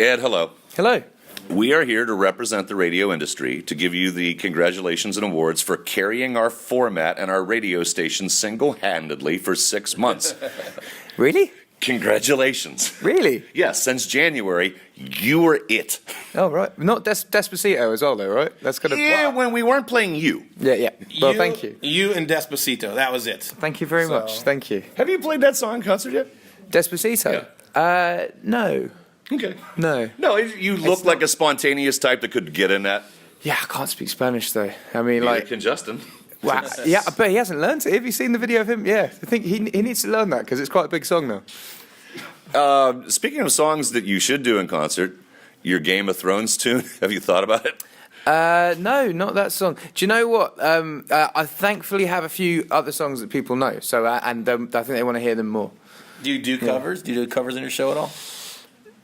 Ed, hello. Hello. We are here to represent the radio industry to give you the congratulations and awards for carrying our format and our radio station single-handedly for 6 months. Really? Congratulations. Really? Yes, since January, you were it. Oh, right. Not Despacito as well, though, right? That's kind of... Yeah, when we weren't playing you. Yeah. Well, thank you. You and Despacito, that was it. Thank you very much. Thank you. Have you played that song in concert yet? Despacito? No. Okay. No. No, you look like a spontaneous type that could get in that. Yeah, I can't speak Spanish, though. I mean, like... Can Justin? Wow. Yeah, but he hasn't learned it. Have you seen the video of him? Yeah. I think he needs to learn that because it's quite a big song now. Speaking of songs that you should do in concert, your Game of Thrones tune, have you thought about it? No, not that song. Do you know what? I thankfully have a few other songs that people know, so I think they want to hear them more. Do you do covers? Do you do covers in your show at all?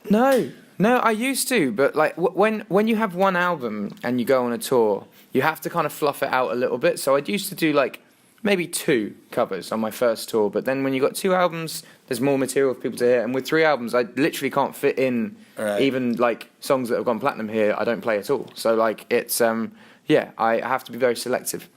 No, I used to, but like when you have one album and you go on a tour, you have to kind of fluff it out a little bit. So I used to do like maybe 2 covers on my first tour, but then when you got 2 albums, there's more material for people to hear. And with 3 albums, I literally can't fit in even like songs that have gone platinum here. I don't play at all. So like it's I have to be very selective.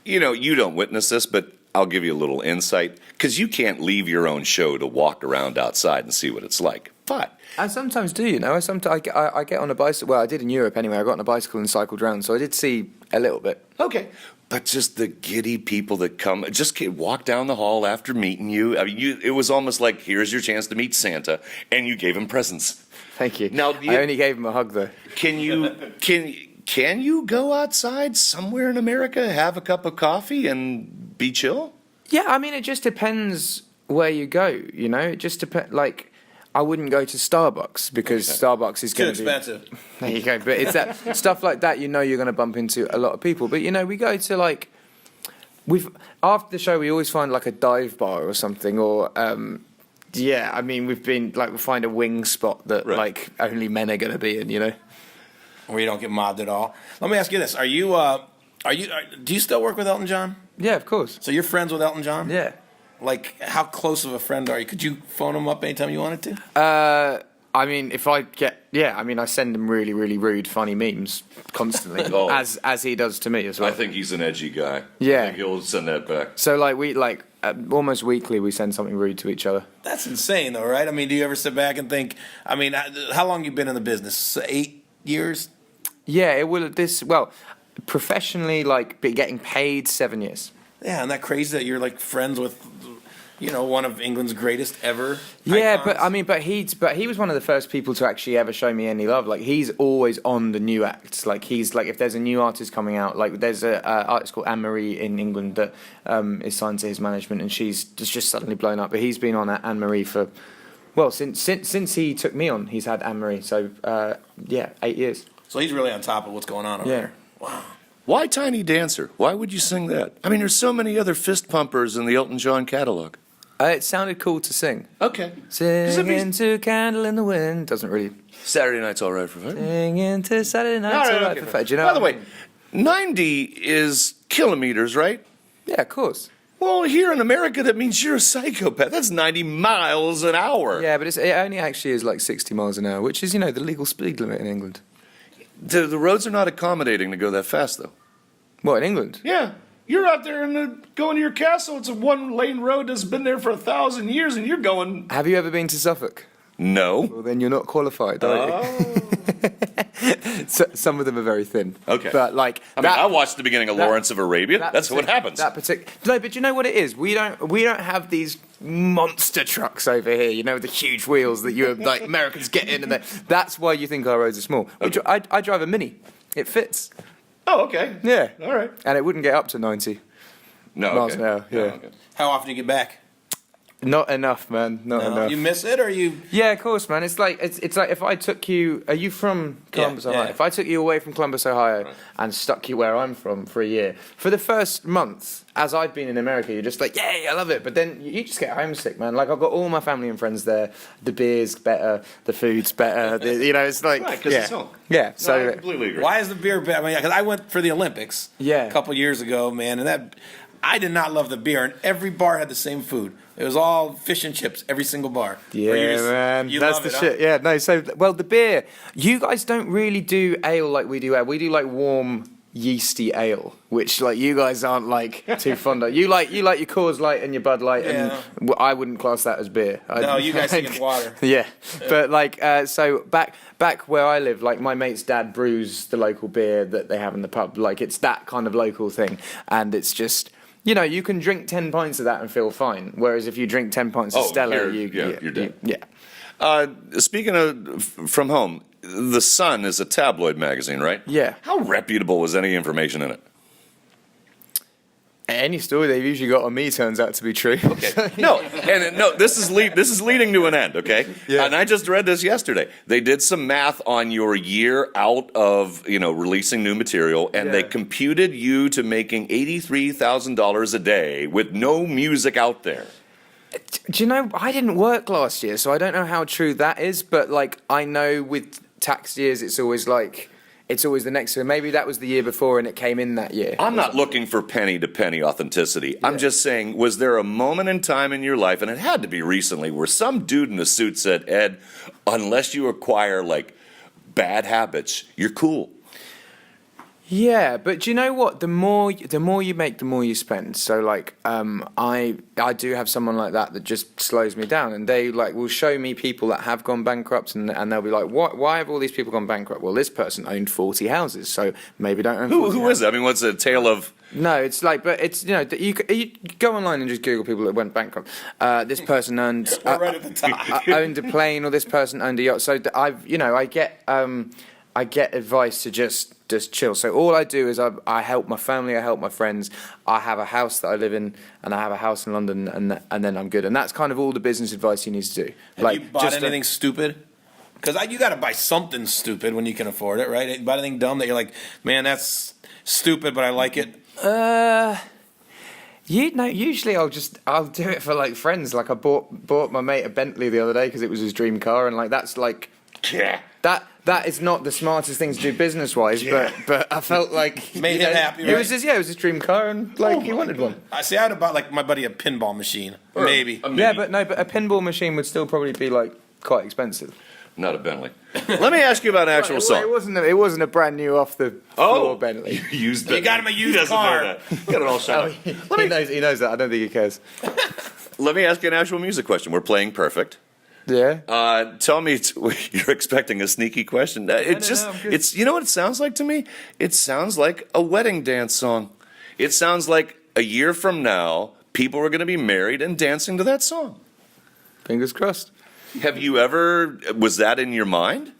You know, you don't witness this, but I'll give you a little insight because you can't leave your own show to walk around outside and see what it's like. But I sometimes do, you know. I get on a bicycle. Well, I did in Europe anyway. I got on a bicycle and cycled around, so I did see a little bit. Okay. But just the giddy people that come, just walk down the hall after meeting you. I mean, it was almost like, here's your chance to meet Santa, and you gave him presents. Thank you. Now, I only gave him a hug, though. Can you go outside somewhere in America, have a cup of coffee, and be chill? Yeah, I mean, it just depends where you go, you know? It just depends, like... I wouldn't go to Starbucks because Starbucks is going to be... Too expensive. There you go. But it's that stuff like that, you know you're going to bump into a lot of people. But, you know, we go to, like... After the show, we always find, like, a dive bar or something. Or, we've been, like, we find a wing spot that, like, only men are going to be in, you know? Where you don't get mobbed at all. Let me ask you this. Do you still work with Elton John? Yeah, of course. So you're friends with Elton John? Yeah. Like, how close of a friend are you? Could you phone him up anytime you wanted to? I mean, I send him really, really rude, funny memes constantly, as he does to me as well. I think he's an edgy guy. Yeah. I think he'll send that back. So, like, almost weekly we send something rude to each other. That's insane, though, right? I mean, do you ever sit back and think, I mean, how long you been in the business? 8 years? Yeah, professionally, like, getting paid 7 years. Yeah, isn't that crazy that you're, like, friends with... one of England's greatest ever. Yeah, icons. but he was one of the first people to actually ever show me any love. Like, he's always on the new acts. Like, he's like, if there's a new artist coming out, like there's a artist called Anne-Marie in England that is signed to his management, and she's just suddenly blown up. But he's been on Anne-Marie for, since he took me on, he's had Anne-Marie. So 8 years. So he's really on top of what's going on over there. Wow. Why Tiny Dancer? Why would you sing that? I mean, there's so many other fist pumpers in the Elton John catalog. It sounded cool to sing. Okay. Singing to Candle in the Wind. Doesn't really... Saturday Night's All Right for Fun. Singing to Saturday Night's All Right for Fun. Do you know? By the way, 90 is kilometers, right? Yeah, of course. Well, here in America, that means you're a psychopath. That's 90 miles an hour. Yeah, but it only actually is like 60 miles an hour, which is, the legal speed limit in England. The roads are not accommodating to go that fast, though. What, in England? Yeah. You're out there going to your castle. It's a 1-lane road that's been there for 1,000 years, and you're going... Have you ever been to Suffolk? No. Well, then you're not qualified, are you? So, some of them are very thin. Okay. But, like... I watched the beginning of Lawrence of Arabia. That's what happens. No, but you know what it is? We don't have these monster trucks over here, with the huge wheels that like Americans get in, and that's why you think our roads are small. Okay. I drive a Mini. It fits. Oh, okay. Yeah. All right. And it wouldn't get up to 90 miles an hour. Yeah. No, okay. How often do you get back? Not enough, man. Not enough. You miss it, or you? Yeah, of course, man. It's like if I took you. Are you from Columbus, Ohio? Yeah. If I took you away from Columbus, Ohio, and stuck you where I'm from for a year, for the first month, as I've been in America, you're just like, yay, I love it. But then you just get homesick, man. Like, I've got all my family and friends there. The beer's better. The food's better. It's like, right, because it's home. Yeah. So I completely agree. Why is the beer better? I mean, because I went for the Olympics. Yeah. A couple years ago, man, and I did not love the beer, and every bar had the same food. It was all fish and chips, every single bar. Yeah, man, you that's love the it, huh? shit. Yeah, no. So, well, the beer. You guys don't really do ale like we do ale. We do like warm, yeasty ale, which like you guys aren't like too fond of. You like your Coors Light and your Bud Light, and I wouldn't class that as beer. No, you guys think it's water. Yeah, but like so back where I live, like my mate's dad brews the local beer that they have in the pub. Like it's that kind of local thing, and it's just. You know, you can drink 10 pints of that and feel fine. Whereas if you drink 10 pints of Stella, you're dead. Yeah. Speaking of from home, The Sun is a tabloid magazine, right? Yeah. How reputable was any information in it? Any story they've usually got on me turns out to be true. Okay. No, this is leading to an end. Okay. Yeah. And I just read this yesterday. They did some math on your year out of releasing new material, and they computed you to making $83,000 a day with no music out there. Do you know, I didn't work last year, so I don't know how true that is, but like I know with tax years it's always the next year. Maybe that was the year before and it came in that year. I'm not looking for penny to penny authenticity. I'm just saying, was there a moment in time in your life, and it had to be recently, where some dude in a suit said, Ed, unless you acquire like bad habits, you're cool. Yeah, but do you know what? The more you make, the more you spend. So like, I do have someone like that just slows me down, and they like will show me people that have gone bankrupt, and they'll be like, why have all these people gone bankrupt? Well, this person owned 40 houses, so maybe don't own 40 Who is it? I mean, what's a tale of? No, it's like, but it's you go online and just Google people that went bankrupt. This person owned right at the top. owned a plane, or this person owned a yacht. So I get advice to just chill. So all I do is I help my family, I help my friends. I have a house that I live in, and I have a house in London, and then I'm good. And that's kind of all the business advice you need to do. Have you bought anything stupid? Because you got to buy something stupid when you can afford it, right? You buy anything dumb that you're like, man, that's stupid, but I like it. Usually I'll do it for like friends. Like I bought my mate a Bentley the other day because it was his dream car, and like that's like that is not the smartest thing to do business wise, but I felt like Made him happy, It right? was his dream car, and like he wanted one. I see. I'd have bought like my buddy a pinball machine, maybe. Yeah, but a pinball machine would still probably be like quite expensive. Not a Bentley. Let me ask you about an actual song. It wasn't a brand new off the floor Bentley. Used You got him a used He doesn't car. know that. Got it all shot up. He knows that. I don't think he cares. Let me ask you an actual music question. We're playing perfect. Yeah. Tell me, you're expecting a sneaky question. It's you know what it sounds like to me? It sounds like a wedding dance song. It sounds like a year from now, people are going to be married and dancing to that song. Fingers crossed. Was that in your mind?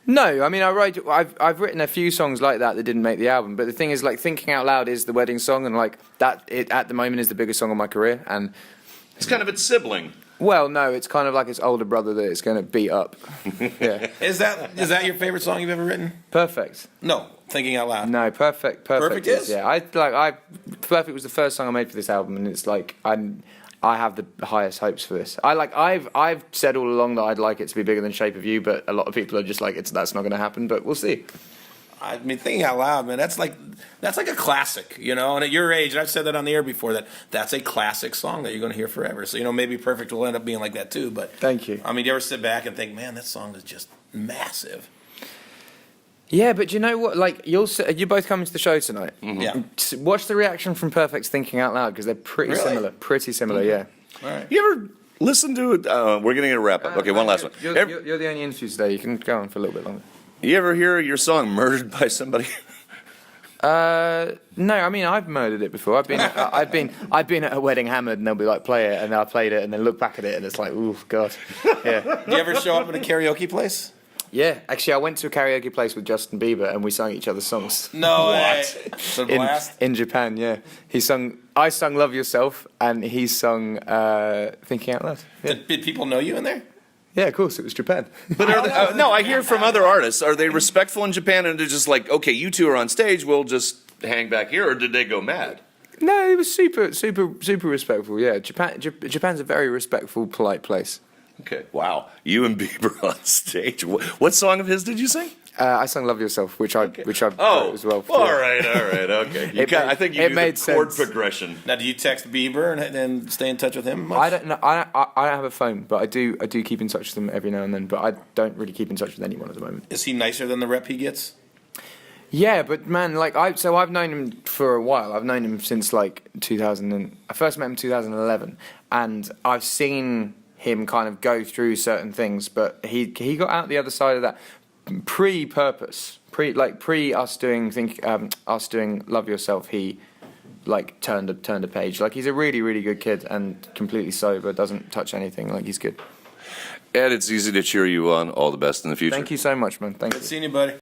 No, I mean I've written a few songs like that didn't make the album, but the thing is, like, Thinking Out Loud is the wedding song, and like that it at the moment is the biggest song of my career, and It's kind of its sibling. well, no, it's kind of like its older brother that it's going to beat up. Yeah. Is that your favorite song you've ever written? Perfect. No, Thinking Out Loud. No, Perfect Perfect is? yeah. Perfect was the first song I made for this album, and it's like I have the highest hopes for this. I've said all along that I'd like it to be bigger than Shape of You, but a lot of people are just like that's not going to happen. But we'll see. I mean, Thinking Out Loud, man, that's like a classic, And at your age, and I've said that on the air before, that's a classic song that you're going to hear forever. So maybe Perfect will end up being like that too. But Thank you. I mean, you ever sit back and think, man, this song is just massive. Yeah, but you know what? Like you're both coming to the show tonight. Mm-hmm. Yeah. Watch the reaction from Perfect's Thinking Out Loud because they're pretty Really? similar. Pretty similar, yeah. All right. You ever listen to it? We're getting to wrap up. Okay, one last one. You're the only interview today. You can go on for a little bit longer. You ever hear your song "Murdered by Somebody"? No, I mean I've murdered it before. I've been at a wedding hammered, and they'll be like, "Play it," and I played it, and then look back at it, and it's like, "Ooh, God." Yeah. Do you ever show up at a karaoke place? Yeah, actually, I went to a karaoke place with Justin Bieber, and we sang each other's songs. No way. It's a blast. In Japan, yeah. I sung "Love Yourself," and he sung "Thinking Out Loud." Yeah. Did people know you in there? Yeah, of course, it was Japan. But no, I hear from other artists. Are they respectful in Japan, and they're just like, okay, you two are on stage, we'll just hang back here, or did they go mad? No, it was super respectful. Yeah, Japan's a very respectful, polite place. Okay, wow. You and Bieber on stage. What song of his did you sing? I sung "Love Yourself," which I Oh, wrote as well. all right, okay. I think you it do made the chord sense. progression. Now, do you text Bieber and then stay in touch with him much? I don't know. I don't have a phone, but I do keep in touch with them every now and then. But I don't really keep in touch with anyone at the moment. Is he nicer than the rep he gets? Yeah, but man, like I've known him for a while. I've known him since like 2000. I first met him in 2011, and I've seen him kind of go through certain things. But he got out the other side of that pre-purpose, pre us doing "Love Yourself." He like turned a page. Like he's a really really good kid and completely sober, doesn't touch anything. Like he's good. Ed, it's easy to cheer you on. All the best in the future. Thank you so much, man. Thank you. Good seeing you, buddy.